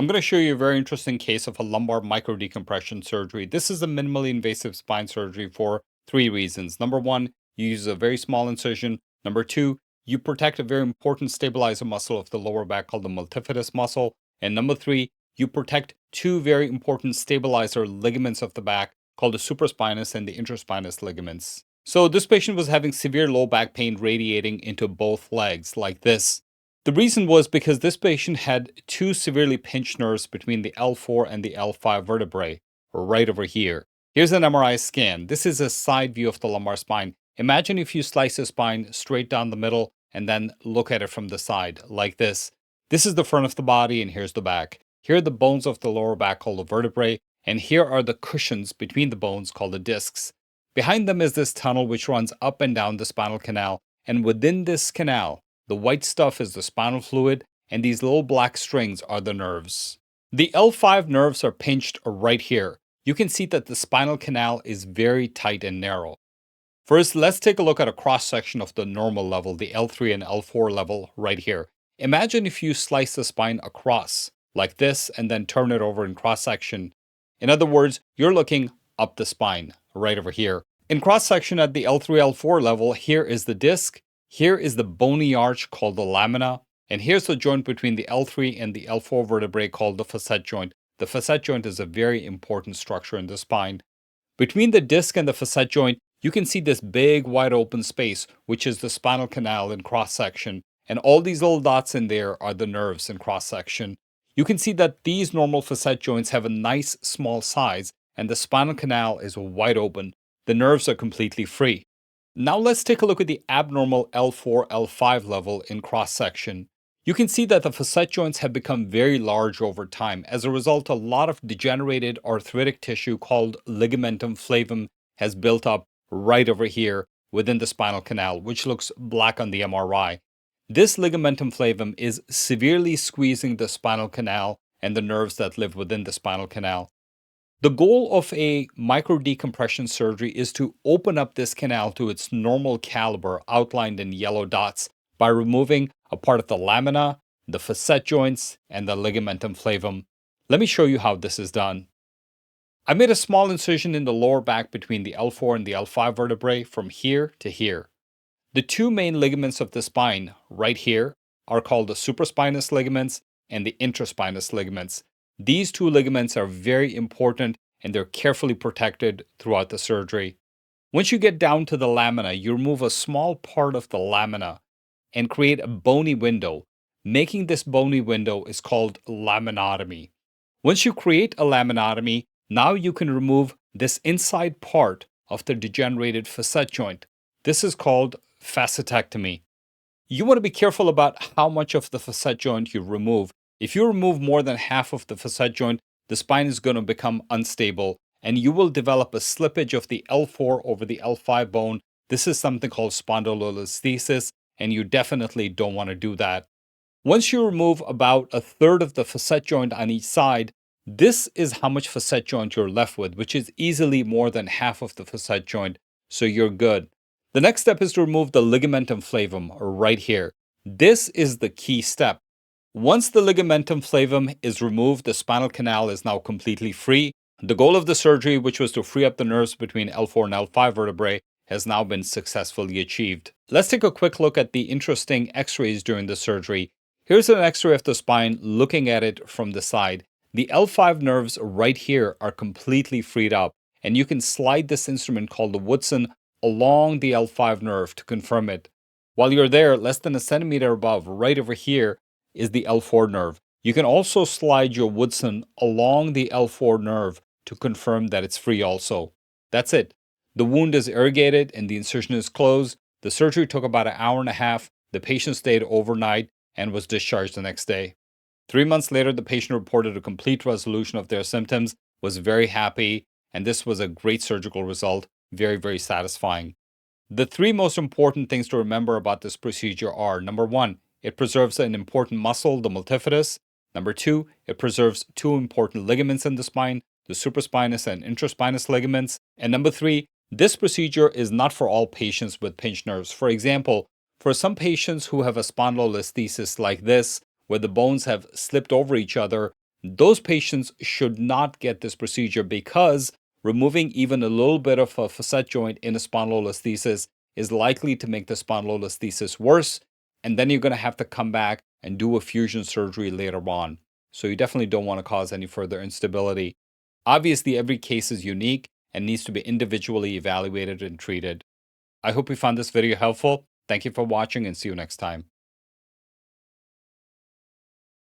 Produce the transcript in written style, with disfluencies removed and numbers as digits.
I'm going to show you a very interesting case of a lumbar micro-decompression surgery. This is a minimally invasive spine surgery for three reasons. Number one, you use a very small incision. Number two, you protect a very important stabilizer muscle of the lower back called the multifidus muscle. And number three, you protect two very important stabilizer ligaments of the back called the supraspinous and the interspinous ligaments. So this patient was having severe low back pain radiating into both legs like this. The reason was because this patient had two severely pinched nerves between the L4 and the L5 vertebrae, right over here. Here's an MRI scan. This is a side view of the lumbar spine. Imagine if you slice the spine straight down the middle and then look at it from the side, like this. This is the front of the body and here's the back. Here are the bones of the lower back called the vertebrae, and here are the cushions between the bones called the discs. Behind them is this tunnel which runs up and down the spinal canal, and within this canal, the white stuff is the spinal fluid, and these little black strings are the nerves. The L5 nerves are pinched right here. You can see that the spinal canal is very tight and narrow. First, let's take a look at a cross-section of the normal level, the L3 and L4 level right here. Imagine if you slice the spine across, like this, and then turn it over in cross-section. In other words, you're looking up the spine, right over here. In cross-section at the L3, L4 level, here is the disc. Here is the bony arch called the lamina, and here's the joint between the L3 and the L4 vertebrae called the facet joint. The facet joint is a very important structure in the spine. Between the disc and the facet joint, you can see this big wide open space, which is the spinal canal in cross-section, and all these little dots in there are the nerves in cross-section. You can see that these normal facet joints have a nice small size, and the spinal canal is wide open. The nerves are completely free. Now let's take a look at the abnormal L4, L5 level in cross-section. You can see that the facet joints have become very large over time. As a result, a lot of degenerated arthritic tissue called ligamentum flavum has built up right over here within the spinal canal, which looks black on the MRI. This ligamentum flavum is severely squeezing the spinal canal and the nerves that live within the spinal canal. The goal of a micro-decompression surgery is to open up this canal to its normal caliber outlined in yellow dots by removing a part of the lamina, the facet joints, and the ligamentum flavum. Let me show you how this is done. I made a small incision in the lower back between the L4 and the L5 vertebrae from here to here. The two main ligaments of the spine, right here, are called the supraspinous ligaments and the interspinous ligaments. These two ligaments are very important and they're carefully protected throughout the surgery. Once you get down to the lamina, you remove a small part of the lamina and create a bony window. Making this bony window is called laminotomy. Once you create a laminotomy, now you can remove this inside part of the degenerated facet joint. This is called facetectomy. You want to be careful about how much of the facet joint you remove. If you remove more than half of the facet joint, the spine is going to become unstable and you will develop a slippage of the L4 over the L5 bone. This is something called spondylolisthesis, and you definitely don't want to do that. Once you remove about a third of the facet joint on each side, this is how much facet joint you're left with, which is easily more than half of the facet joint, so you're good. The next step is to remove the ligamentum flavum right here. This is the key step. Once the ligamentum flavum is removed, the spinal canal is now completely free. The goal of the surgery, which was to free up the nerves between L4 and L5 vertebrae, has now been successfully achieved. Let's take a quick look at the interesting x-rays during the surgery. Here's an x-ray of the spine looking at it from the side. The L5 nerves right here are completely freed up, and you can slide this instrument called the Woodson along the L5 nerve to confirm it. While you're there, less than a centimeter above, right over here, is the L4 nerve. You can also slide your Woodson along the L4 nerve to confirm that it's free also. That's it. The wound is irrigated and the incision is closed. The surgery took about an hour and a half. The patient stayed overnight and was discharged the next day. 3 months later, the patient reported a complete resolution of their symptoms, was very happy, and this was a great surgical result, very, very satisfying. The three most important things to remember about this procedure are: number one, it preserves an important muscle, the multifidus. Number two, it preserves two important ligaments in the spine, the supraspinous and interspinous ligaments. And number three, this procedure is not for all patients with pinched nerves. For example, for some patients who have a spondylolisthesis like this, where the bones have slipped over each other, those patients should not get this procedure because removing even a little bit of a facet joint in a spondylolisthesis is likely to make the spondylolisthesis worse. And then you're going to have to come back and do a fusion surgery later on. So you definitely don't want to cause any further instability. Obviously, every case is unique and needs to be individually evaluated and treated. I hope you found this video helpful. Thank you for watching and see you next time.